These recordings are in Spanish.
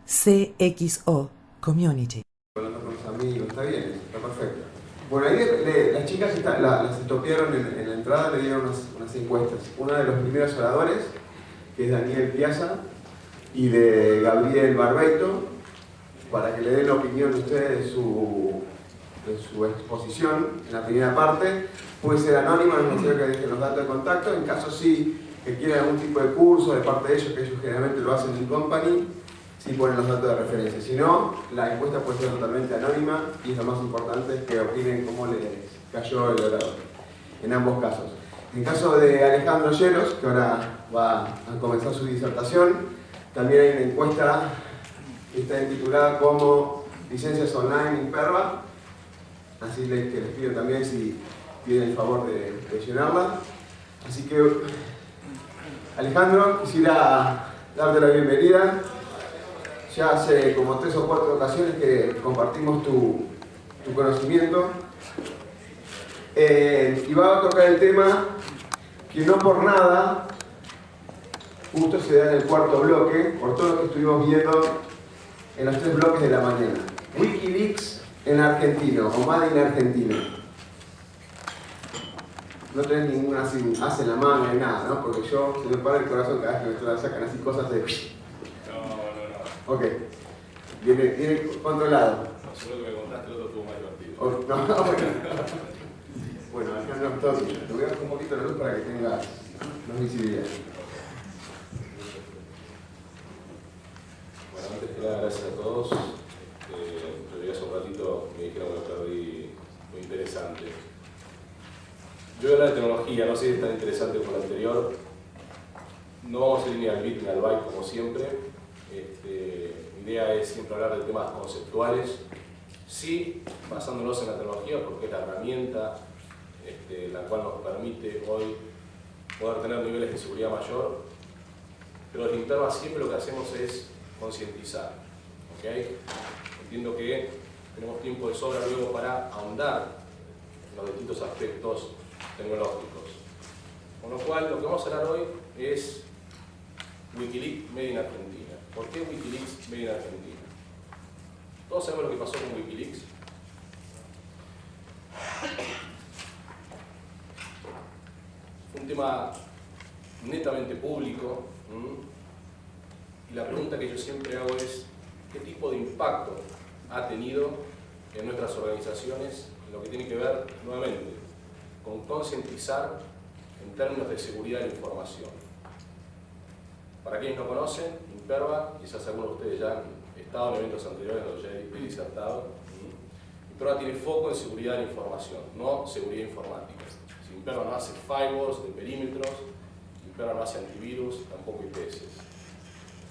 CXO Community. Hablando con los amigos, está bien, está perfecto. Bueno, ahí las chicas las estopearon en la entrada, le dieron unas encuestas. Una de los primeros oradores, que es Daniel Piazza, y de Gabriel Barbeito, para que le den la opinión de ustedes de su exposición en la primera parte. Puede ser anónima, no es necesario que dejen los datos de contacto. En caso sí que quieran algún tipo de curso de parte de ellos, que ellos generalmente lo hacen en company, sí ponen los datos de referencia. Si no, la encuesta puede ser totalmente anónima y lo más importante es que opinen cómo les cayó el orador, en ambos casos. En caso de Alejandro Lleros, que ahora va a comenzar su disertación, también hay una encuesta que está intitulada como Licencias Online Imperva, así que les pido también si tienen el favor de llenarla. Así que, Alejandro, quisiera darte la bienvenida. Ya hace como 3 o 4 ocasiones que compartimos tu conocimiento. Y va a tocar el tema que no por nada justo se da en el cuarto bloque, por todo lo que estuvimos viendo en los 3 bloques de la mañana. Wikileaks en argentino, o Made in Argentina. No tenés ninguna as en la mano ni nada, ¿no? Porque yo se me para el corazón cada vez que me sacan así cosas de... No. Ok. Viene controlado. No, seguro que me contaste, el otro estuvo más divertido. No, bueno, acá no estoy. Te voy a dar un poquito de luz para que tengas más visibilidad. Bueno, antes que nada, gracias a todos. Yo llegué hace un ratito, me dijeron que me perdí muy interesante. Yo voy a hablar de tecnología, no sé si es tan interesante como el anterior. No vamos a ir ni al bit ni al byte como siempre. Mi idea es siempre hablar de temas conceptuales, sí basándonos en la tecnología porque es la herramienta la cual nos permite hoy poder tener niveles de seguridad mayor, pero desde Imperva siempre lo que hacemos es concientizar. ¿Okay? Entiendo que tenemos tiempo de sobra luego para ahondar en los distintos aspectos tecnológicos. Con lo cual, lo que vamos a hablar hoy es Wikileaks Made in Argentina. ¿Por qué Wikileaks Made in Argentina? Todos sabemos lo que pasó con Wikileaks. Fue un tema netamente público. Y la pregunta que yo siempre hago es, ¿qué tipo de impacto ha tenido en nuestras organizaciones en lo que tiene que ver, nuevamente, con concientizar en términos de seguridad de la información? Para quienes no conocen, Imperva, quizás algunos de ustedes ya han estado en eventos anteriores donde ya he disertado. Imperva tiene foco en seguridad de la información, no seguridad informática. Si Imperva no hace firewalls de perímetros, Imperva no hace antivirus, tampoco IPS.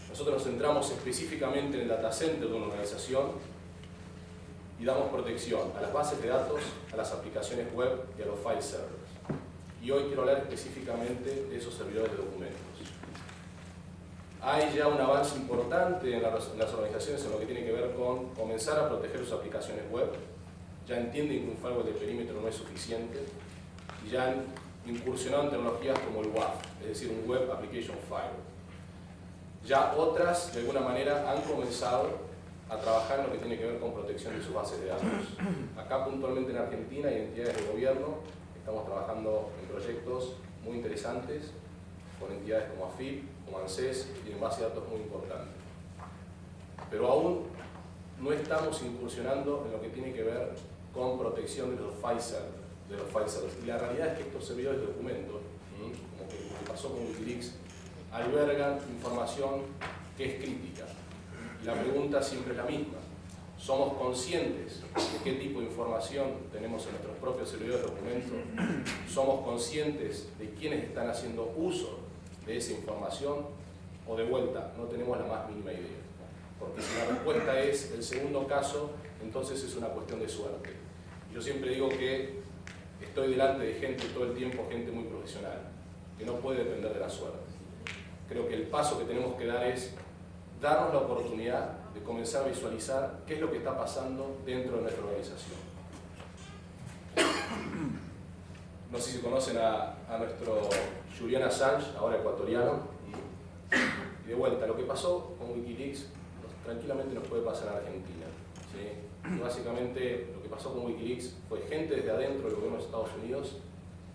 Nosotros nos centramos específicamente en el data center de una organización y damos protección a las bases de datos, a las aplicaciones web y a los file servers. Y hoy quiero hablar específicamente de esos servidores de documentos. Hay ya un avance importante en las organizaciones en lo que tiene que ver con comenzar a proteger sus aplicaciones web. Ya entienden que un firewall de perímetro no es suficiente y ya han incursionado en tecnologías como el WAF, es decir, un Web Application Firewall. Ya otras, de alguna manera, han comenzado a trabajar en lo que tiene que ver con protección de sus bases de datos. Acá, puntualmente en Argentina, y entidades de gobierno, estamos trabajando en proyectos muy interesantes con entidades como AFIP, como ANSES, que tienen bases de datos muy importantes. Pero aún no estamos incursionando en lo que tiene que ver con protección de los file servers. Y la realidad es que estos servidores de documentos, como que pasó con Wikileaks, albergan información que es crítica. Y la pregunta siempre es la misma. ¿Somos conscientes de qué tipo de información tenemos en nuestros propios servidores de documentos? ¿Somos conscientes de quiénes están haciendo uso de esa información? O de vuelta, no tenemos la más mínima idea. Porque si la respuesta es el segundo caso, entonces es una cuestión de suerte. Yo siempre digo que estoy delante de gente todo el tiempo, gente muy profesional, que no puede depender de la suerte. Creo que el paso que tenemos que dar es darnos la oportunidad de comenzar a visualizar qué es lo que está pasando dentro de nuestra organización. No sé si conocen a nuestro Julian Assange, ahora ecuatoriano. Y de vuelta, lo que pasó con Wikileaks, tranquilamente nos puede pasar en Argentina. ¿Sí? Y básicamente lo que pasó con Wikileaks fue gente desde adentro del gobierno de Estados Unidos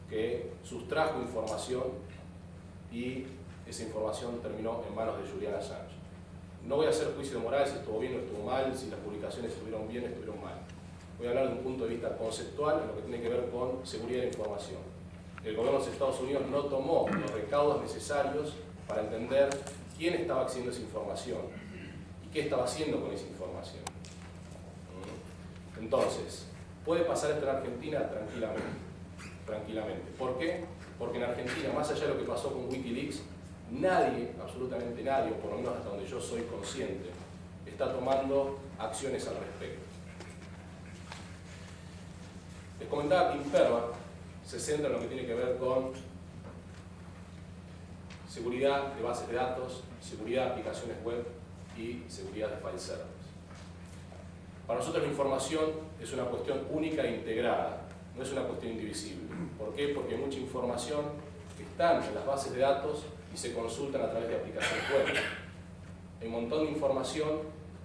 que sustrajo información y esa información terminó en manos de Julian Assange. No voy a hacer juicio de moral si estuvo bien o estuvo mal, si las publicaciones estuvieron bien o estuvieron mal. Voy a hablar de un punto de vista conceptual en lo que tiene que ver con seguridad de la información. El gobierno de Estados Unidos no tomó los recaudos necesarios para entender quién estaba accediendo a esa información y qué estaba haciendo con esa información. Entonces, ¿puede pasar esto en Argentina? Tranquilamente. ¿Por qué? Porque en Argentina, más allá de lo que pasó con Wikileaks, nadie, absolutamente nadie, o por lo menos hasta donde yo soy consciente, está tomando acciones al respecto. Les comentaba que Imperva se centra en lo que tiene que ver con seguridad de bases de datos, seguridad de aplicaciones web y seguridad de file servers. Para nosotros la información es una cuestión única e integrada, no es una cuestión indivisible. ¿Por qué? Porque hay mucha información que está en las bases de datos y se consultan a través de aplicaciones web. Hay un montón de información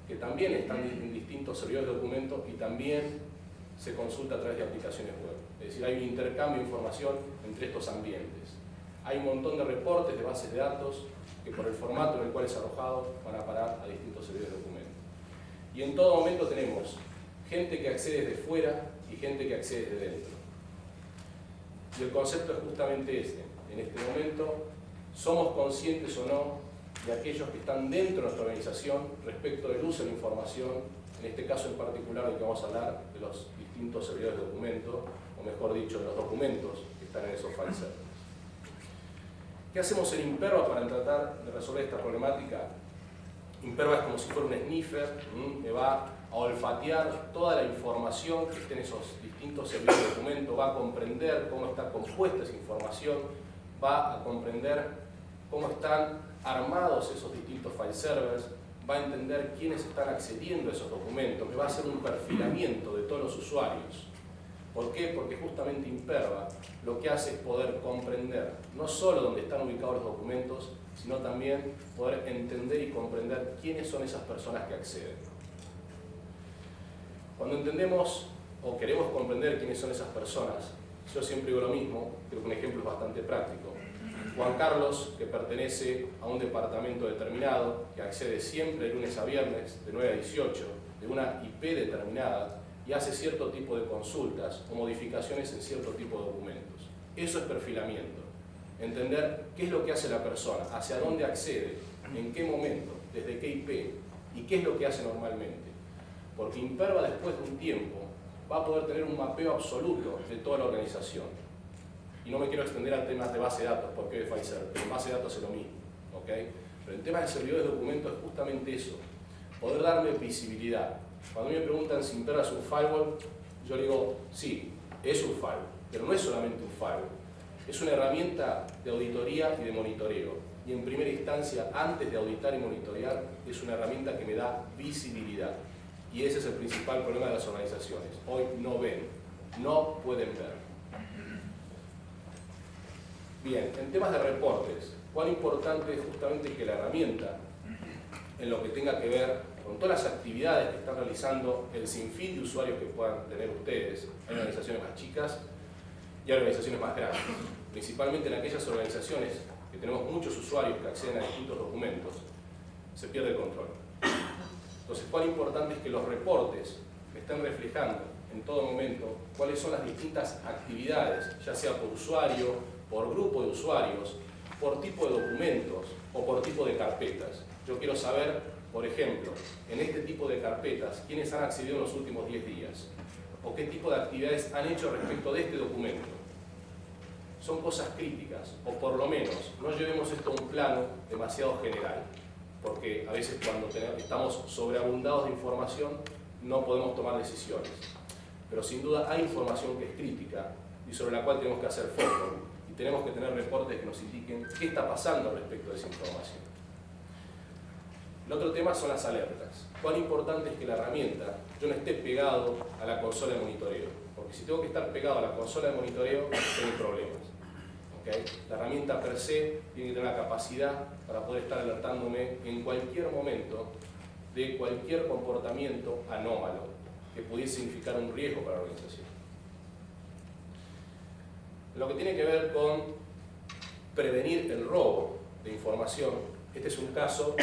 que también están en distintos servidores de documentos y también se consulta a través de aplicaciones web. Es decir, hay un intercambio de información entre estos ambientes. Hay un montón de reportes de bases de datos que por el formato en el cual es arrojado van a parar a distintos servidores de documentos. Y en todo momento tenemos gente que accede desde fuera y gente que accede desde dentro. Y el concepto es justamente este. En este momento, somos conscientes o no de aquellos que están dentro de nuestra organización respecto del uso de la información, en este caso en particular del que vamos a hablar, de los distintos servidores de documentos, o mejor dicho, de los documentos que están en esos file servers. ¿Qué hacemos en Imperva para tratar de resolver esta problemática? Imperva es como si fuera un sniffer que va a olfatear toda la información que esté en esos distintos servidores de documentos, va a comprender cómo está compuesta esa información, va a comprender cómo están armados esos distintos file servers, va a entender quiénes están accediendo a esos documentos, que va a hacer un perfilamiento de todos los usuarios. ¿Por qué? Porque justamente Imperva lo que hace es poder comprender no solo dónde están ubicados los documentos, sino también poder entender y comprender quiénes son esas personas que acceden. Cuando entendemos o queremos comprender quiénes son esas personas, yo siempre digo lo mismo, creo que un ejemplo es bastante práctico. Juan Carlos, que pertenece a un departamento determinado, que accede siempre de lunes a viernes, de 9 a 18, de una IP determinada, y hace cierto tipo de consultas o modificaciones en cierto tipo de documentos. Eso es perfilamiento. Entender qué es lo que hace la persona, hacia dónde accede, en qué momento, desde qué IP y qué es lo que hace normalmente. Porque Imperva, después de un tiempo, va a poder tener un mapeo absoluto de toda la organización. Y no me quiero extender a temas de base de datos, porque es Pfizer, pero en base de datos es lo mismo. ¿Okay? Pero en temas de servidores de documentos es justamente eso, poder darme visibilidad. Cuando me preguntan si Imperva es un firewall, yo le digo, sí, es un firewall, pero no es solamente un firewall. Es una herramienta de auditoría y de monitoreo. Y en primera instancia, antes de auditar y monitorear, es una herramienta que me da visibilidad. Y ese es el principal problema de las organizaciones. Hoy no ven, no pueden ver. Bien, en temas de reportes, cuán importante es justamente que la herramienta, en lo que tenga que ver con todas las actividades que están realizando el sinfín de usuarios que puedan tener ustedes, hay organizaciones más chicas y hay organizaciones más grandes, principalmente en aquellas organizaciones que tenemos muchos usuarios que acceden a distintos documentos, se pierde el control. Entonces, cuán importante es que los reportes estén reflejando en todo momento cuáles son las distintas actividades, ya sea por usuario, por grupo de usuarios, por tipo de documentos o por tipo de carpetas. Yo quiero saber, por ejemplo, en este tipo de carpetas, quiénes han accedido en los últimos 10 días o qué tipo de actividades han hecho respecto de este documento. Son cosas críticas, o por lo menos no llevemos esto a un plano demasiado general, porque a veces cuando estamos sobreabundados de información no podemos tomar decisiones. Pero sin duda hay información que es crítica y sobre la cual tenemos que hacer foco y tenemos que tener reportes que nos indiquen qué está pasando respecto de esa información. El otro tema son las alertas. Cuán importante es que la herramienta, yo no esté pegado a la consola de monitoreo, porque si tengo que estar pegado a la consola de monitoreo, tengo problemas. ¿Okay? La herramienta per se tiene que tener la capacidad para poder estar alertándome en cualquier momento de cualquier comportamiento anómalo que pudiese significar un riesgo para la organización. Lo que tiene que ver con prevenir el robo de información, este es un caso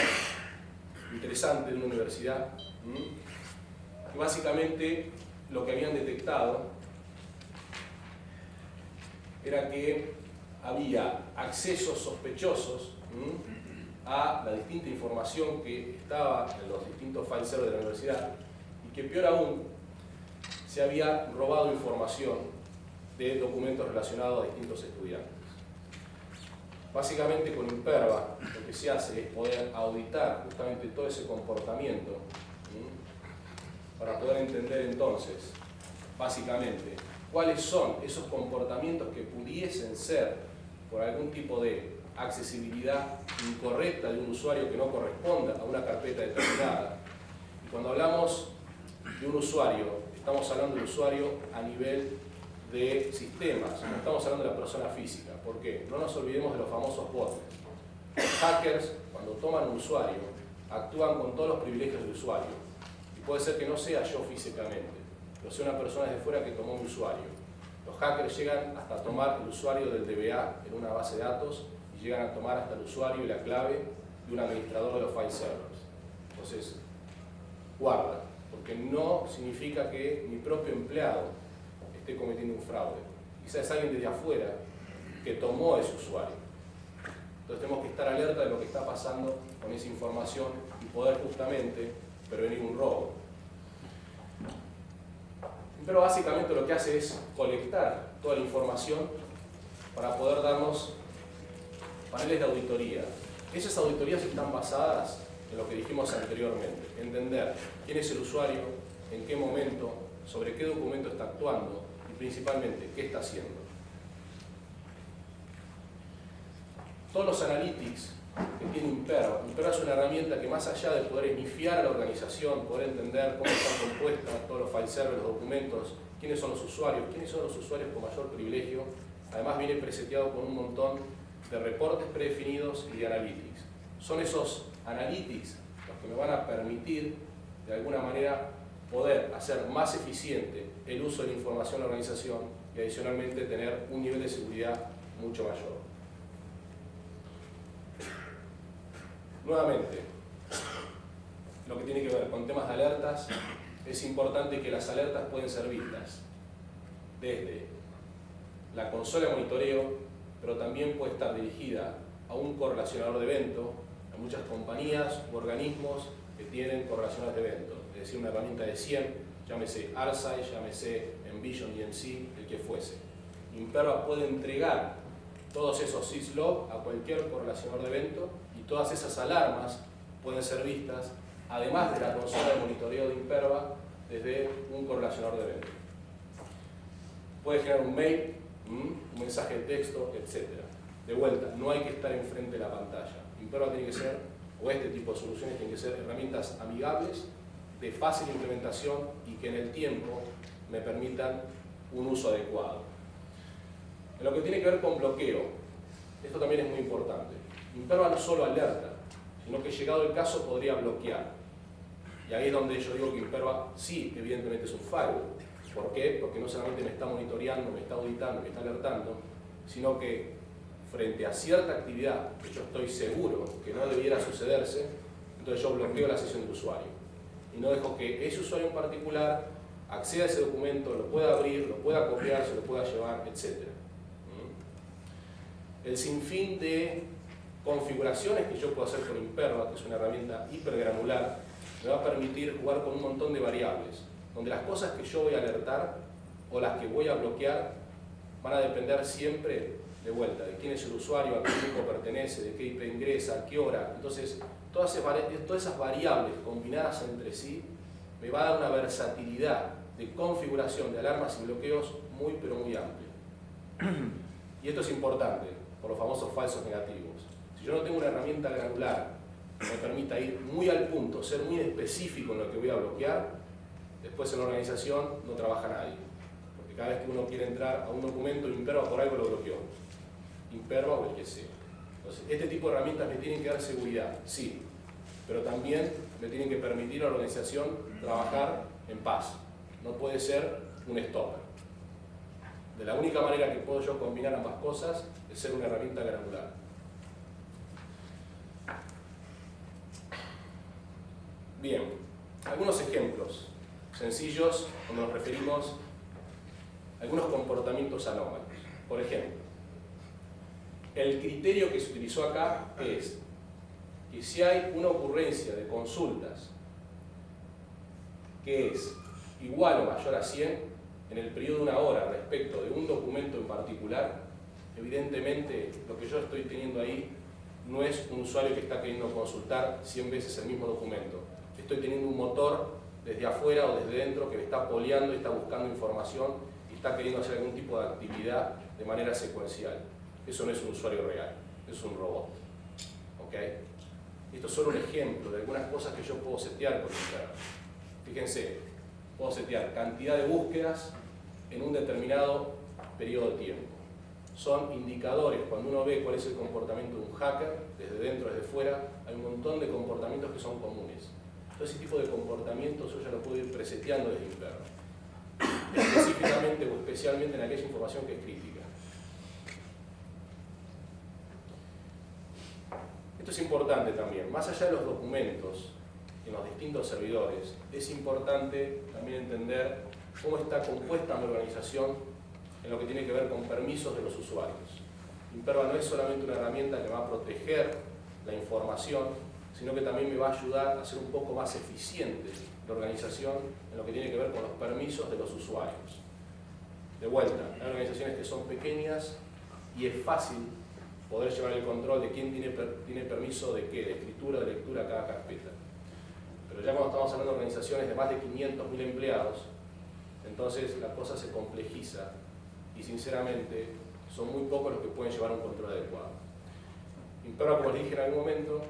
interesante de una universidad que básicamente lo que habían detectado era que había accesos sospechosos a la distinta información que estaba en los distintos file servers de la universidad y que peor aún se había robado información de documentos relacionados a distintos estudiantes. Básicamente con Imperva lo que se hace es poder auditar justamente todo ese comportamiento para poder entender entonces básicamente cuáles son esos comportamientos que pudiesen ser por algún tipo de accesibilidad incorrecta de un usuario que no corresponda a una carpeta determinada. Y cuando hablamos de un usuario, estamos hablando del usuario a nivel de sistemas, no estamos hablando de la persona física. ¿Por qué? No nos olvidemos de los famosos botnets. Los hackers, cuando toman un usuario, actúan con todos los privilegios del usuario. Y puede ser que no sea yo físicamente, pero sea una persona desde fuera que tomó mi usuario. Los hackers llegan hasta tomar el usuario del DBA en una base de datos y llegan a tomar hasta el usuario y la clave de un administrador de los file servers. Entonces, guarda, porque no significa que mi propio empleado esté cometiendo un fraude. Quizás es alguien desde afuera que tomó ese usuario. Entonces tenemos que estar alerta de lo que está pasando con esa información y poder justamente prevenir un robo. Pero básicamente lo que hace es colectar toda la información para poder darnos paneles de auditoría. Esas auditorías están basadas en lo que dijimos anteriormente, entender quién es el usuario, en qué momento, sobre qué documento está actuando y principalmente qué está haciendo. Todos los analytics que tiene Imperva es una herramienta que más allá de poder esnifiar a la organización, poder entender cómo están compuestas todos los file servers, los documentos, quiénes son los usuarios con mayor privilegio, además viene preseteado con un montón de reportes predefinidos y de analytics. Son esos analytics los que me van a permitir, de alguna manera, poder hacer más eficiente el uso de la información de la organización y adicionalmente tener un nivel de seguridad mucho mayor. Nuevamente, lo que tiene que ver con temas de alertas, es importante que las alertas pueden ser vistas desde la consola de monitoreo, pero también puede estar dirigida a un correlacionador de evento. Hay muchas compañías u organismos que tienen correlacionadores de eventos, es decir, una herramienta de 100, llámese ARSI, llámese Envision, EMC, el que fuese. Imperva puede entregar todos esos syslog a cualquier correlacionador de evento y todas esas alarmas pueden ser vistas, además de la consola de monitoreo de Imperva, desde un correlacionador de evento. Puede generar un mail, un mensaje de texto, etc. De vuelta, no hay que estar enfrente de la pantalla. Imperva tiene que ser, o este tipo de soluciones tienen que ser herramientas amigables, de fácil implementación y que en el tiempo me permitan un uso adecuado. En lo que tiene que ver con bloqueo, esto también es muy importante. Imperva no solo alerta, sino que llegado el caso podría bloquear. Y ahí es donde yo digo que Imperva sí, evidentemente es un firewall. ¿Por qué? Porque no solamente me está monitoreando, me está auditando, me está alertando, sino que frente a cierta actividad que yo estoy seguro que no debiera sucederse, entonces yo bloqueo la sesión del usuario. Y no dejo que ese usuario en particular acceda a ese documento, lo pueda abrir, lo pueda copiar, se lo pueda llevar, etc. El sinfín de configuraciones que yo puedo hacer con Imperva, que es una herramienta hipergranular, me va a permitir jugar con un montón de variables, donde las cosas que yo voy a alertar o las que voy a bloquear van a depender siempre, de vuelta, de quién es el usuario, a qué grupo pertenece, de qué IP ingresa, a qué hora. Entonces, todas esas variables combinadas entre sí me va a dar una versatilidad de configuración de alarmas y bloqueos muy, pero muy amplia. Y esto es importante, por los famosos falsos negativos. Si yo no tengo una herramienta granular que me permita ir muy al punto, ser muy específico en lo que voy a bloquear, después en la organización no trabaja nadie. Porque cada vez que uno quiere entrar a un documento, Imperva por algo lo bloqueó. Imperva o el que sea. Entonces, este tipo de herramientas me tienen que dar seguridad, sí, pero también le tienen que permitir a la organización trabajar en paz. No puede ser un stopper. De la única manera que puedo yo combinar ambas cosas es ser una herramienta granular. Bien, algunos ejemplos sencillos cuando nos referimos a algunos comportamientos anómalos. Por ejemplo, el criterio que se utilizó acá es que si hay una ocurrencia de consultas que es igual o mayor a 100 en el periodo de una hora respecto de un documento en particular, evidentemente lo que yo estoy teniendo ahí no es un usuario que está queriendo consultar 100 veces el mismo documento. Estoy teniendo un motor desde afuera o desde dentro que me está poleando y está buscando información y está queriendo hacer algún tipo de actividad de manera secuencial. Eso no es un usuario real, es un robot. ¿Ok? Esto es solo un ejemplo de algunas cosas que yo puedo setear con Imperva. Fíjense, puedo setear cantidad de búsquedas en un determinado periodo de tiempo. Son indicadores, cuando uno ve cuál es el comportamiento de un hacker, desde dentro, desde fuera, hay un montón de comportamientos que son comunes. Todo ese tipo de comportamientos yo ya lo puedo ir preseteando desde Imperva, específicamente o especialmente en aquella información que es crítica. Esto es importante también, más allá de los documentos en los distintos servidores, es importante también entender cómo está compuesta mi organización en lo que tiene que ver con permisos de los usuarios. Imperva no es solamente una herramienta que va a proteger la información, sino que también me va a ayudar a ser un poco más eficiente la organización en lo que tiene que ver con los permisos de los usuarios. De vuelta, hay organizaciones que son pequeñas y es fácil poder llevar el control de quién tiene permiso de qué, de escritura, de lectura a cada carpeta. Pero ya cuando estamos hablando de organizaciones de más de 500.000 empleados, entonces la cosa se complejiza y sinceramente son muy pocos los que pueden llevar un control adecuado. Imperva, como les dije en algún momento,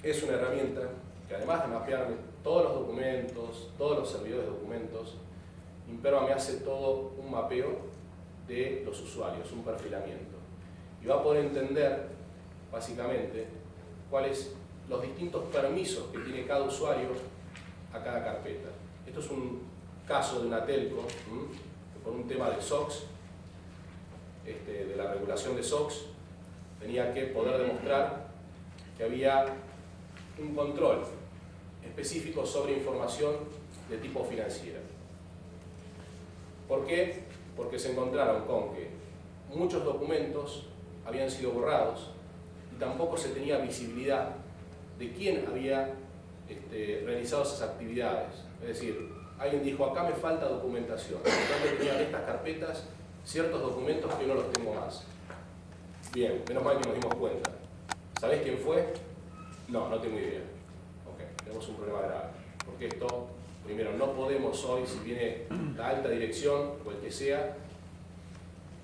es una herramienta que además de mapearme todos los documentos, todos los servidores de documentos, Imperva me hace todo un mapeo de los usuarios, un perfilamiento. Y va a poder entender, básicamente, cuáles los distintos permisos que tiene cada usuario a cada carpeta. Esto es un caso de una telco, que por un tema de SOX, de la regulación de SOX, tenía que poder demostrar que había un control específico sobre información de tipo financiera. ¿Por qué? Porque se encontraron con que muchos documentos habían sido borrados y tampoco se tenía visibilidad de quién había realizado esas actividades. Es decir, alguien dijo, acá me falta documentación, por tanto tenía en estas carpetas ciertos documentos que no los tengo más. Bien, menos mal que nos dimos cuenta. ¿Sabés quién fue? No, no tengo idea. Ok, tenemos un problema grave. Porque esto, primero, no podemos hoy, si viene la alta dirección o el que sea,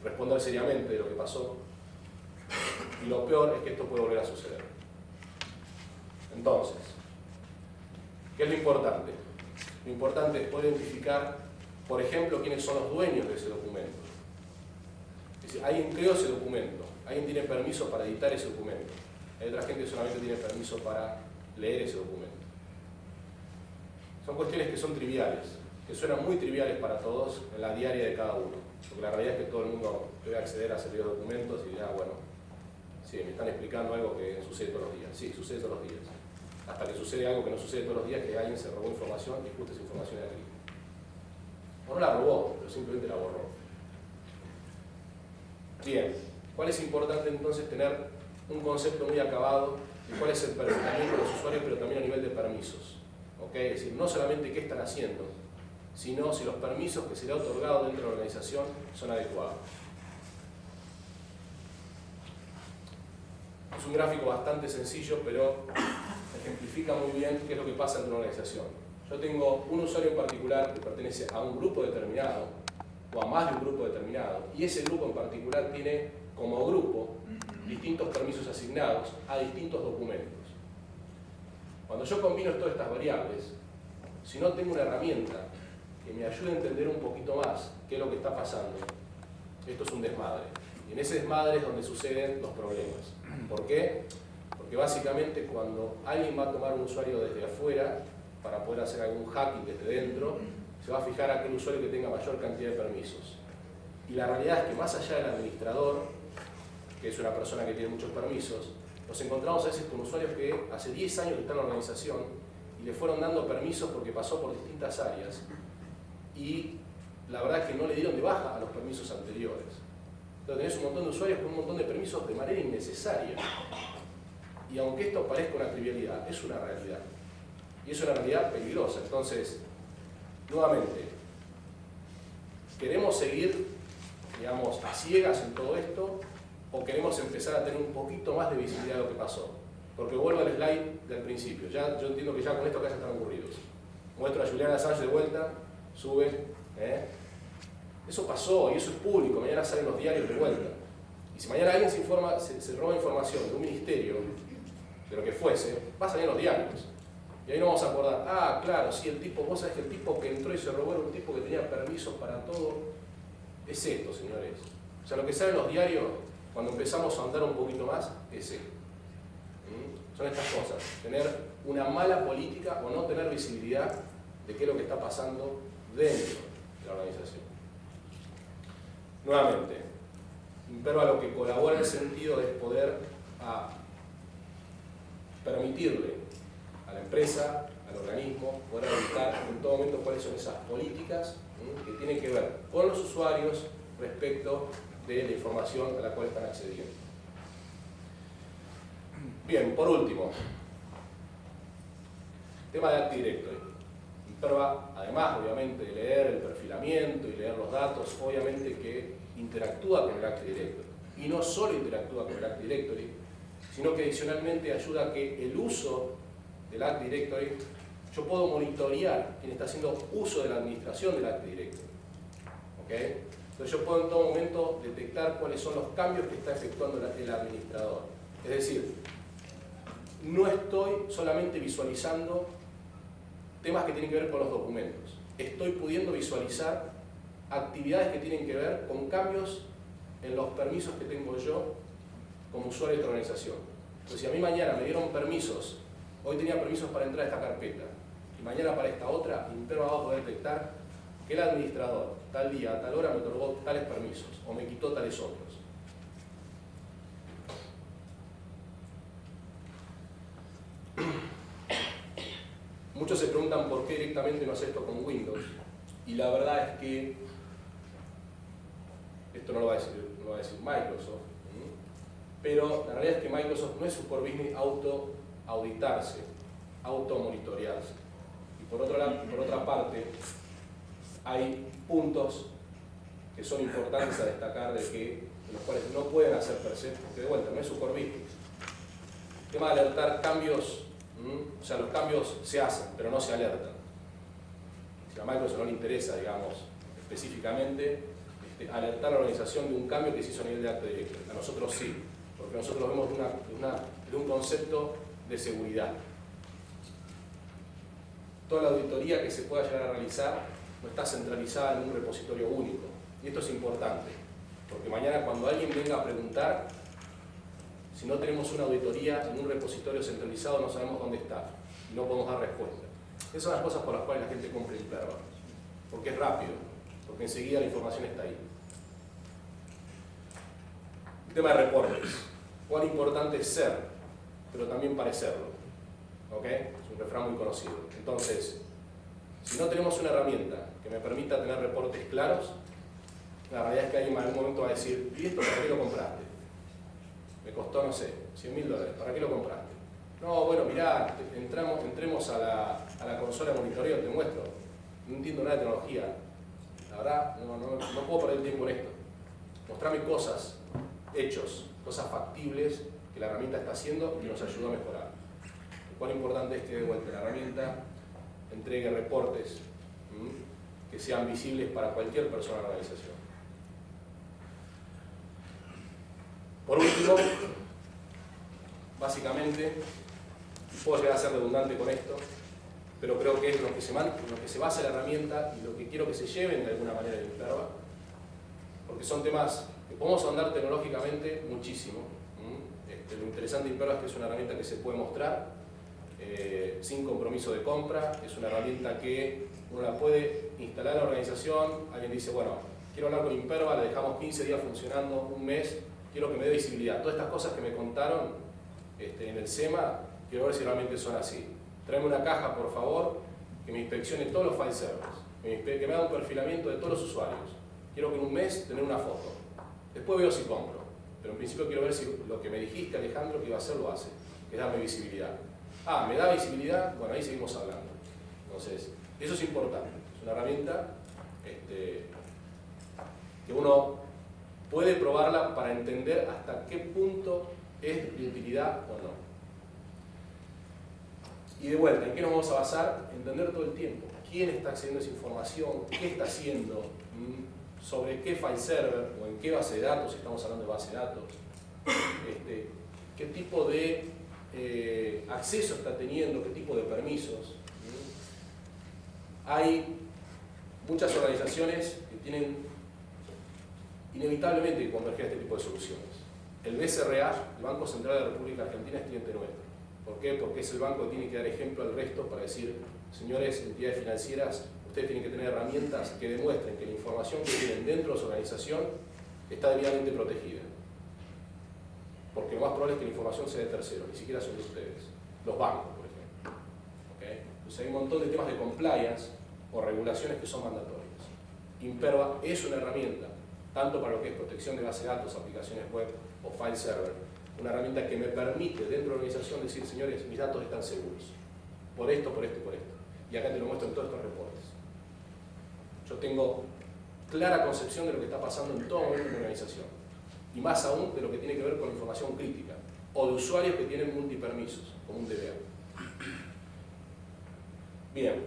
responder seriamente de lo que pasó. Y lo peor es que esto puede volver a suceder. Entonces, ¿qué es lo importante? Lo importante es poder identificar, por ejemplo, quiénes son los dueños de ese documento. Es decir, alguien creó ese documento, alguien tiene permiso para editar ese documento, hay otra gente que solamente tiene permiso para leer ese documento. Son cuestiones que son triviales, que suenan muy triviales para todos en la diaria de cada uno, porque la realidad es que todo el mundo debe acceder a servir documentos y dirá, bueno, sí, me están explicando algo que sucede todos los días. Sí, sucede todos los días. Hasta que sucede algo que no sucede todos los días, que alguien se robó información y justo esa información era crítica. O no la robó, pero simplemente la borró. Bien, ¿cuál es importante entonces tener un concepto muy acabado de cuál es el perfilamiento de los usuarios, pero también a nivel de permisos? ¿Ok? Es decir, no solamente qué están haciendo, sino si los permisos que se le ha otorgado dentro de la organización son adecuados. Es un gráfico bastante sencillo, pero ejemplifica muy bien qué es lo que pasa en una organización. Yo tengo un usuario en particular que pertenece a un grupo determinado, o a más de un grupo determinado, y ese grupo en particular tiene como grupo distintos permisos asignados a distintos documentos. Cuando yo combino todas estas variables, si no tengo una herramienta que me ayude a entender un poquito más qué es lo que está pasando, esto es un desmadre. Y en ese desmadre es donde suceden los problemas. ¿Por qué? Porque Porque básicamente cuando alguien va a tomar un usuario desde afuera para poder hacer algún hacking desde dentro, se va a fijar a aquel usuario que tenga mayor cantidad de permisos. Y la realidad es que más allá del administrador, que es una persona que tiene muchos permisos, nos encontramos a veces con usuarios que hace 10 años que están en la organización y le fueron dando permisos porque pasó por distintas áreas y la verdad es que no le dieron de baja a los permisos anteriores. Entonces tenés un montón de usuarios con un montón de permisos de manera innecesaria. Y aunque esto parezca una trivialidad, es una realidad. Y es una realidad peligrosa. Entonces, nuevamente, ¿queremos seguir, digamos, a ciegas en todo esto? ¿O queremos empezar a tener un poquito más de visibilidad de lo que pasó? Porque vuelvo al slide del principio. Yo entiendo que ya con esto acá ya están aburridos. Muestro a Julian Assange de vuelta, sube. Eso pasó y eso es público. Mañana salen los diarios de vuelta. Y si mañana alguien se roba información de un ministerio, de lo que fuese, va a salir en los diarios. Y ahí nos vamos a acordar, ah, claro, sí, el tipo, vos sabés que el tipo que entró y se robó era un tipo que tenía permisos para todo. Es esto, señores. O sea, lo que sale en los diarios, cuando empezamos a andar un poquito más, es esto. Son estas cosas. Tener una mala política o no tener visibilidad de qué es lo que está pasando dentro de la organización. Nuevamente, Imperva lo que colabora en el sentido de poder permitirle a la empresa, al organismo, poder auditar en todo momento cuáles son esas políticas que tienen que ver con los usuarios respecto de la información a la cual están accediendo. Bien, por último, tema de Active Directory. Imperva, además obviamente de leer el perfilamiento y leer los datos, obviamente que interactúa con el Active Directory. Y no solo interactúa con el Active Directory, sino que adicionalmente ayuda a que el uso del Active Directory, yo puedo monitorear quién está haciendo uso de la administración del Active Directory. ¿Okay? Entonces yo puedo en todo momento detectar cuáles son los cambios que está efectuando el administrador. Es decir, no estoy solamente visualizando temas que tienen que ver con los documentos. Estoy pudiendo visualizar actividades que tienen que ver con cambios en los permisos que tengo yo como usuario de esta organización. Entonces, si a mí mañana me dieron permisos, hoy tenía permisos para entrar a esta carpeta, y mañana para esta otra, Imperva va a poder detectar que el administrador, tal día, a tal hora, me otorgó tales permisos, o me quitó tales otros. Muchos se preguntan por qué directamente no hace esto con Windows, y la verdad es que esto no lo va a decir Microsoft, pero la realidad es que Microsoft no es su core business auto-auditarse, auto-monitorearse. Y por otra parte, hay puntos que son importantes a destacar de los cuales no pueden hacer per se, porque de vuelta no es su core business. El tema de alertar cambios, o sea, los cambios se hacen, pero no se alertan. Si a Microsoft no le interesa, digamos, específicamente, alertar a la organización de un cambio que se hizo a nivel de Active Directory. A nosotros sí, porque nosotros lo vemos de un concepto de seguridad. Toda la auditoría que se pueda llegar a realizar no está centralizada en un repositorio único. Y esto es importante, porque mañana cuando alguien venga a preguntar, si no tenemos una auditoría en un repositorio centralizado, no sabemos dónde está y no podemos dar respuesta. Esas son las cosas por las cuales la gente compra Imperva, porque es rápido, porque enseguida la información está ahí. El tema de reportes. Cuán importante es ser, pero también parecerlo. ¿Ok? Es un refrán muy conocido. Entonces, si no tenemos una herramienta que me permita tener reportes claros, la realidad es que alguien en algún momento va a decir, ¿y esto para qué lo compraste? Me costó, no sé, $100.000. ¿Para qué lo compraste? No, bueno, mirá, entremos a la consola de monitoreo, te muestro. No entiendo nada de tecnología. La verdad, no puedo perder tiempo en esto. Mostrame cosas, hechos, cosas factibles que la herramienta está haciendo y que nos ayuda a mejorar. Cuán importante es que de vuelta la herramienta entregue reportes que sean visibles para cualquier persona de la organización. Por último, básicamente, puedo llegar a ser redundante con esto, pero creo que es lo que se basa la herramienta y lo que quiero que se lleven de alguna manera de Imperva, porque son temas que podemos andar tecnológicamente muchísimo. lo interesante de Imperva es que es una herramienta que se puede mostrar sin compromiso de compra, es una herramienta que uno la puede instalar en la organización, alguien dice, bueno, quiero hablar con Imperva, la dejamos 15 días funcionando, un mes, quiero que me dé visibilidad. Todas estas cosas que me contaron en el SEMA, quiero ver si realmente son así. Tráeme una caja, por favor, que me inspeccione todos los file servers, que me haga un perfilamiento de todos los usuarios. Quiero que en un mes tener una foto. Después veo si compro. Pero en principio quiero ver si lo que me dijiste, Alejandro, que iba a hacer, lo hace. Que es darme visibilidad. Ah, ¿me da visibilidad? Bueno, ahí seguimos hablando. Entonces, eso es importante. Es una herramienta que uno puede probarla para entender hasta qué punto es de utilidad o no. Y de vuelta, ¿en qué nos vamos a basar? Entender todo el tiempo. ¿Quién está accediendo a esa información? ¿Qué está haciendo? ¿Sobre qué file server? ¿O en qué base de datos? Si estamos hablando de base de datos. ¿Qué tipo de acceso está teniendo? ¿Qué tipo de permisos? Hay muchas organizaciones que tienen inevitablemente que converger a este tipo de soluciones. El BCRA, el Banco Central de la República Argentina, es cliente nuestro. ¿Por qué? Porque es el banco que tiene que dar ejemplo al resto para decir, señores, entidades financieras, ustedes tienen que tener herramientas que demuestren que la información que tienen dentro de su organización está debidamente protegida. Porque lo más probable es que la información sea de terceros, ni siquiera son de ustedes. Los bancos, por ejemplo. ¿Okay? Entonces hay un montón de temas de compliance o regulaciones que son mandatorias. Imperva es una herramienta, tanto para lo que es protección de base de datos, aplicaciones web o file server, una herramienta que me permite dentro de la organización decir, señores, mis datos están seguros. Por esto, por esto y por esto. Y acá te lo muestro en todos estos reportes. Yo tengo clara concepción de lo que está pasando en todo momento en la organización. Y más aún de lo que tiene que ver con información crítica. O de usuarios que tienen multipermisos, como un DBA. Bien.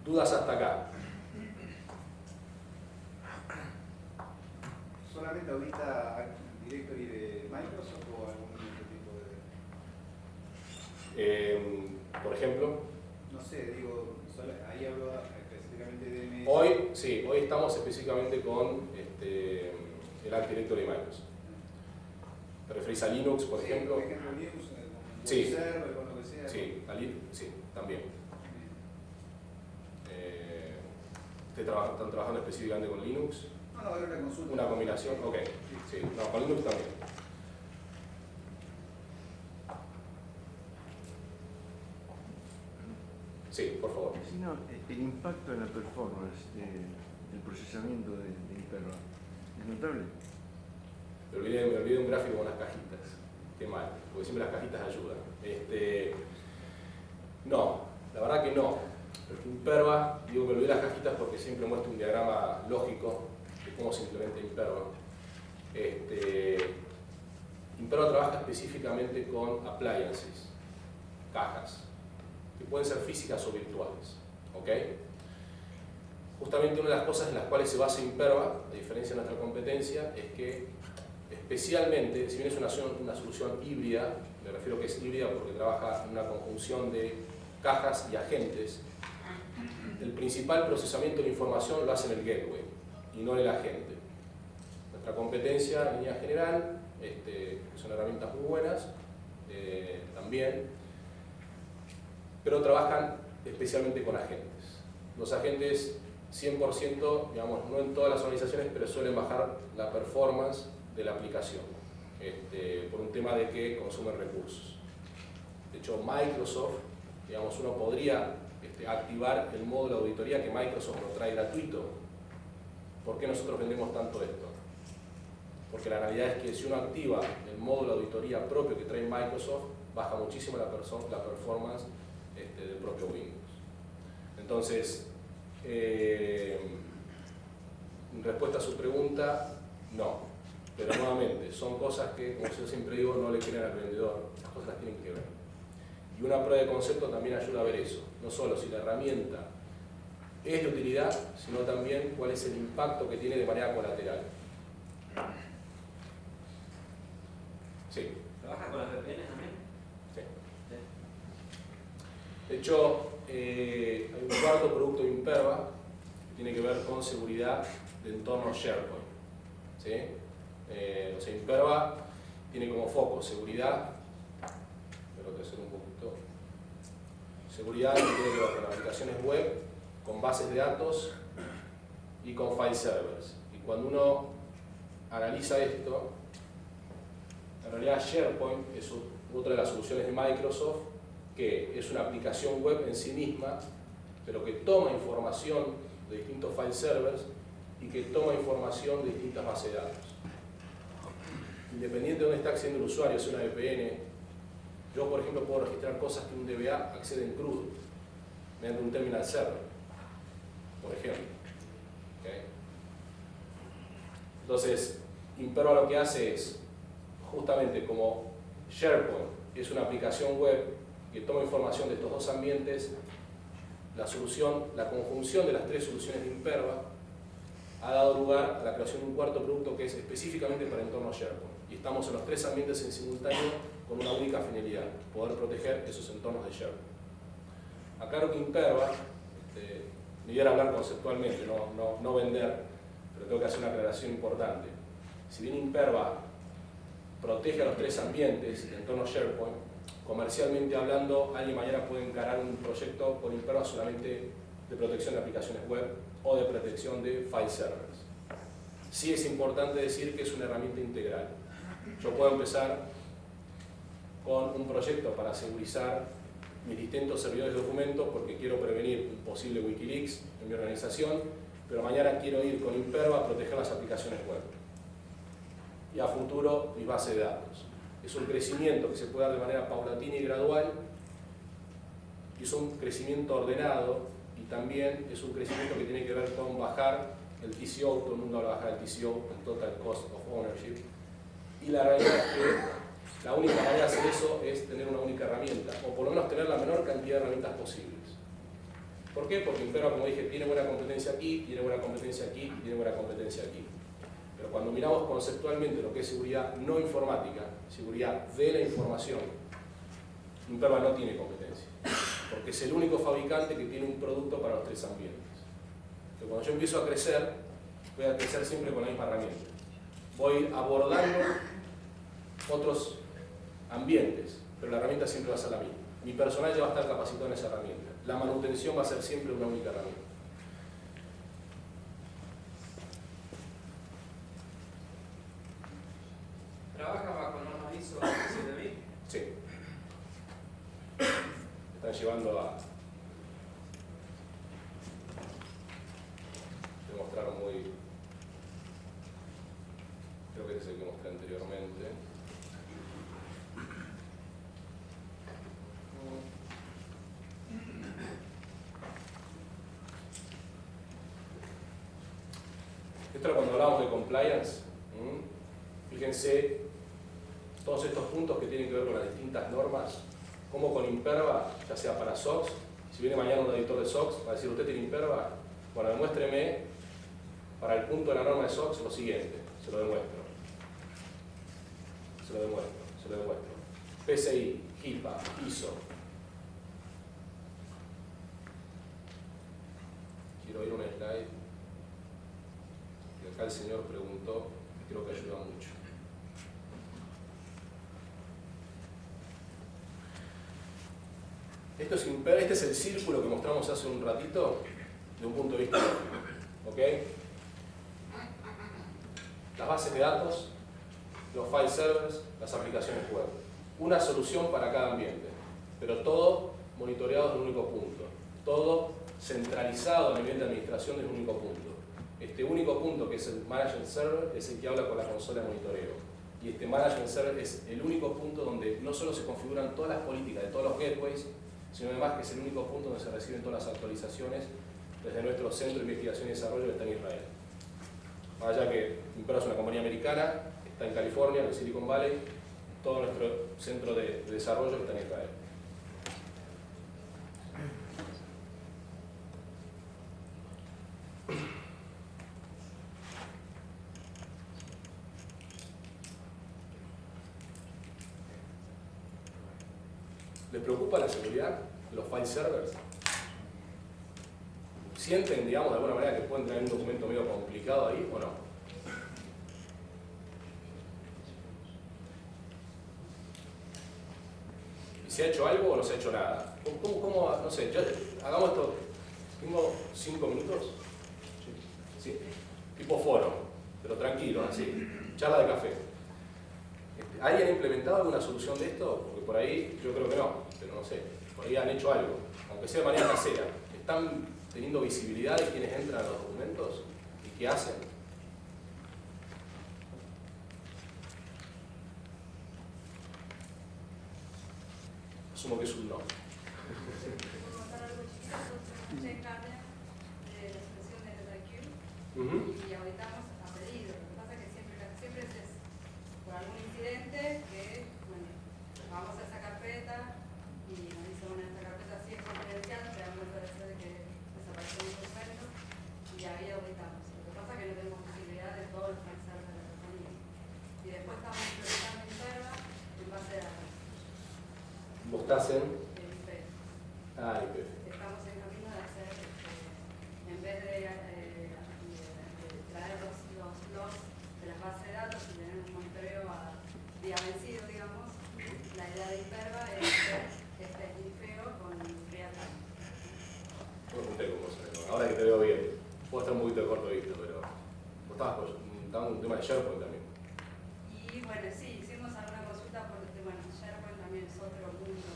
¿Dudas hasta acá? ¿Solamente ahorita Active Directory de Microsoft o algún otro tipo de...? Por ejemplo, no sé, digo, ahí hablo específicamente de MS. Hoy estamos específicamente con el Active Directory de Microsoft. ¿Te referís a Linux, por ejemplo? Por ejemplo, Linux, con Sí. server, con lo que sea. Sí, sí, también. ¿Están trabajando específicamente con Linux? No, era una consulta. ¿Una combinación? Ok. Sí, no, con Linux también. Sí, por favor. Si no, el impacto en la performance del procesamiento de Imperva es notable. Me olvidé un gráfico con las cajitas. Qué mal, porque siempre las cajitas ayudan. No, la verdad que no. Imperva, digo que me olvidé las cajitas porque siempre muestro un diagrama lógico de cómo se implementa Imperva. Imperva trabaja específicamente con appliances, cajas, que pueden ser físicas o virtuales. ¿Ok? Justamente una de las cosas en las cuales se basa Imperva, a diferencia de nuestra competencia, es que especialmente, si bien es una solución híbrida, me refiero que es híbrida porque trabaja en una conjunción de cajas y agentes, el principal procesamiento de la información lo hace en el gateway y no en el agente. Nuestra competencia en línea general, que son herramientas muy buenas, también, pero trabajan especialmente con agentes. Los agentes 100%, digamos, no en todas las organizaciones, pero suelen bajar la performance de la aplicación, por un tema de que consumen recursos. De hecho, Microsoft, digamos, uno podría activar el módulo de auditoría que Microsoft lo trae gratuito. ¿Por qué nosotros vendemos tanto esto? Porque la realidad es que si uno activa el módulo de auditoría propio que trae Microsoft, baja muchísimo la performance del propio Windows. Entonces, en respuesta a su pregunta, no. Pero nuevamente, son cosas que, como yo siempre digo, no le quieren al vendedor, las cosas las tienen que ver. Y una prueba de concepto también ayuda a ver eso. No solo si la herramienta es de utilidad, sino también cuál es el impacto que tiene de manera colateral. Sí. ¿Trabaja con las VPNs también? Sí. De hecho, hay un cuarto producto de Imperva que tiene que ver con seguridad de entornos SharePoint. ¿Sí? O sea, Imperva tiene como foco seguridad, pero que hacer un poquito, seguridad que tiene que ver con aplicaciones web, con bases de datos y con file servers. Y cuando uno analiza esto, en realidad SharePoint es otra de las soluciones de Microsoft, que es una aplicación web en sí misma, pero que toma información de distintos file servers y que toma información de distintas bases de datos. Independiente de dónde está accediendo el usuario, si es una VPN, yo por ejemplo puedo registrar cosas que un DBA accede en crudo, mediante un terminal server, por ejemplo. ¿Okay? Entonces, Imperva lo que hace es, justamente como SharePoint es una aplicación web que toma información de estos dos ambientes, la conjunción de las tres soluciones de Imperva ha dado lugar a la creación de un cuarto producto que es específicamente para entornos SharePoint. Y estamos en los tres ambientes en simultáneo con una única finalidad, poder proteger esos entornos de SharePoint. Aclaro que Imperva, me iba a hablar conceptualmente, no vender, pero tengo que hacer una aclaración importante. Si bien Imperva protege a los tres ambientes de entorno SharePoint, comercialmente hablando, alguien mañana puede encarar un proyecto con Imperva solamente de protección de aplicaciones web o de protección de file servers. Sí es importante decir que es una herramienta integral. Yo puedo empezar con un proyecto para segurizar mis distintos servidores de documentos porque quiero prevenir un posible Wikileaks en mi organización, pero mañana quiero ir con Imperva a proteger las aplicaciones web. Y a futuro mi base de datos. Es un crecimiento que se puede dar de manera paulatina y gradual, y es un crecimiento ordenado, y también es un crecimiento que tiene que ver con bajar el TCO, todo el mundo habla de bajar el TCO, el Total Cost of Ownership, y la realidad es que la única manera de hacer eso es tener una única herramienta, o por lo menos tener la menor cantidad de herramientas posibles. ¿Por qué? Porque Imperva, como dije, tiene buena competencia aquí, tiene buena competencia aquí, y tiene buena competencia aquí. Pero cuando miramos conceptualmente lo que es seguridad no informática, seguridad de la información, Imperva no tiene competencia, porque es el único fabricante que tiene un producto para los tres ambientes. Pero cuando yo empiezo a crecer, voy a crecer siempre con la misma herramienta. Voy abordando otros ambientes, pero la herramienta siempre va a ser la misma. Mi personal ya va a estar capacitado en esa herramienta. La manutención va a ser siempre una única herramienta. ¿Trabaja bajo normas ISO 27000? Sí. Están llevando a demostrar muy... Creo que es el que mostré anteriormente. Esto era cuando hablábamos de compliance. Fíjense todos estos puntos que tienen que ver con las distintas normas, como con Imperva, ya sea para SOX, si viene mañana un editor de SOX, va a decir, ¿usted tiene Imperva? Bueno, demuéstreme para el punto de la norma de SOX lo siguiente, se lo demuestro. Se lo demuestro. PCI, HIPAA, ISO. Quiero ir a un slide. Y acá el señor preguntó, y creo que ayuda mucho. Este es el círculo que mostramos hace un ratito, de un punto de vista lógico. ¿Ok? Las bases de datos, los file servers, las aplicaciones web. Una solución para cada ambiente, pero todo monitoreado en un único punto. Todo centralizado a nivel de administración en un único punto. Este único punto, que es el Management Server, es el que habla con la consola de monitoreo. Y este Management Server es el único punto donde no solo se configuran todas las políticas de todos los gateways, sino además que es el único punto donde se reciben todas las actualizaciones desde nuestro Centro de Investigación y Desarrollo que está en Israel. Vaya que Imperva es una compañía americana, está en California, en el Silicon Valley, todo nuestro centro de desarrollo está en Israel. ¿Les preocupa la seguridad de los file servers? ¿Sienten, digamos, de alguna manera que pueden tener un documento medio complicado ahí o no? ¿Se ha hecho algo o no se ha hecho nada? No sé, hagamos esto. Tengo 5 minutos. Sí. Tipo foro, pero tranquilo, así. Charla de café. ¿Alguien ha implementado alguna solución de esto? Porque por ahí yo creo que no, pero no sé. Por ahí han hecho algo, aunque sea de manera casera. ¿Están teniendo visibilidad de quienes entran a los documentos y qué hacen? Asumo que es un no. Y auditamos a pedido. Lo que pasa es que siempre es por algún incidente que, bueno, vamos a esa carpeta y nos dice, bueno, esta carpeta sí es confidencial, se da cuenta de que desapareció un documento y ahí auditamos. Lo que pasa es que no tenemos visibilidad de todos los transferes de la compañía. Y después estamos implementando Imperva en base de datos. ¿Vos estás en? El IPF. Ah, IPF. Estamos en camino de hacer, en vez de traer los logs de las bases de datos y tener un monitoreo a día vencido, digamos, la idea de Imperva es hacer este IFEO con real time. Ahora que te veo bien, puedo estar un poquito de corto visto, pero vos estabas un tema de SharePoint también. Y bueno, sí, hicimos alguna consulta porque, bueno, SharePoint también es otro mundo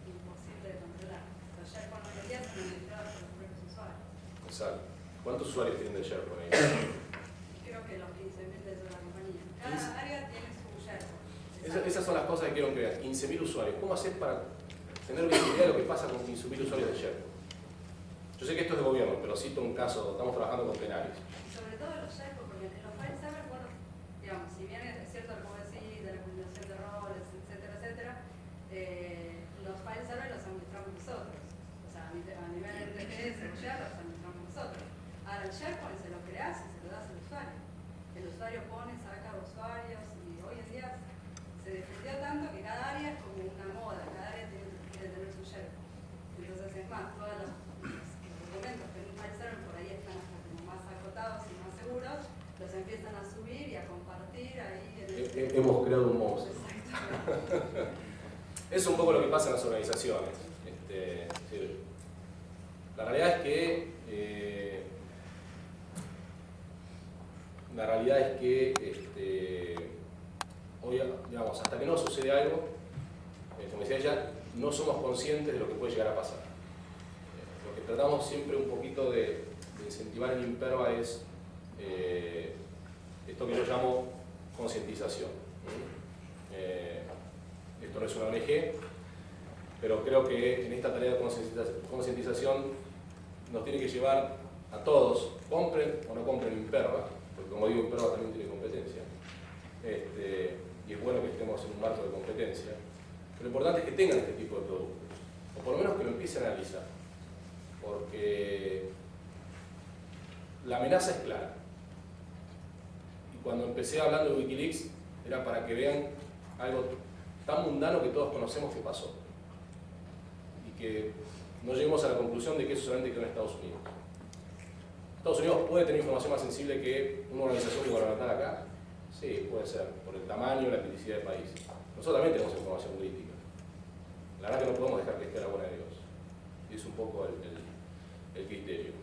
imposible de controlar. Los SharePoint hoy en día son administrados por los propios usuarios. Exacto. ¿Cuántos usuarios tienen de SharePoint ahí? Creo que los 15.000 de toda la compañía. Cada área tiene su SharePoint. Esas son las cosas que quiero que vean. 15.000 usuarios. ¿Cómo haces para tener visibilidad de lo que pasa con 15.000 usuarios de SharePoint? Yo sé que esto es de gobierno, pero cito un caso, estamos trabajando con plenarios. Y sobre todo los SharePoint, porque en los file server, bueno, digamos, si bien es cierto lo que vos decís, de la combinación de roles, etcétera, etcétera, los file server los administramos nosotros. O sea, a nivel de TGS o Share los administramos nosotros. Ahora el SharePoint se lo creas y se lo das al usuario. El usuario pone, saca usuarios y hoy en día se difundió tanto que cada área es como una moda, cada área quiere tener su SharePoint. Entonces es más, todos los documentos que en un file server por ahí están hasta como más acotados y más seguros, los empiezan a subir y a compartir ahí. Hemos creado un monstruo. Exacto. Es un poco lo que pasa en las organizaciones. La realidad es que hoy, digamos, hasta que no sucede algo, como decía ella, no somos conscientes de lo que puede llegar a pasar. Lo que tratamos siempre un poquito de incentivar en Imperva es esto que yo llamo concientización. Esto no es una ONG, pero creo que en esta tarea de concientización nos tiene que llevar a todos, compren o no compren Imperva, porque como digo, Imperva también tiene competencia, y es bueno que estemos en un marco de competencia, pero lo importante es que tengan este tipo de productos, o por lo menos que lo empiecen a analizar, porque la amenaza es clara. Y cuando empecé hablando de Wikileaks, era para que vean algo tan mundano que todos conocemos que pasó. Y que no lleguemos a la conclusión de que eso solamente quedó en Estados Unidos. ¿Estados Unidos puede tener información más sensible que una organización gubernamental acá? Sí, puede ser, por el tamaño y la criticidad del país. Nosotros también tenemos información crítica. La verdad que no podemos dejar que esté a la buena de Dios. Y es un poco el criterio.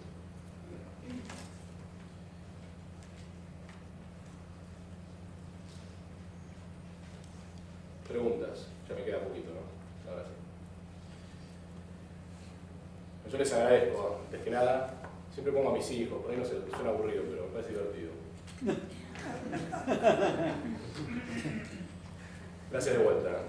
Preguntas, ya me queda poquito, ¿no? Ahora sí. Yo les agradezco, antes que nada, siempre pongo a mis hijos, por ahí no sé, suena aburrido, pero me parece divertido. Gracias de vuelta.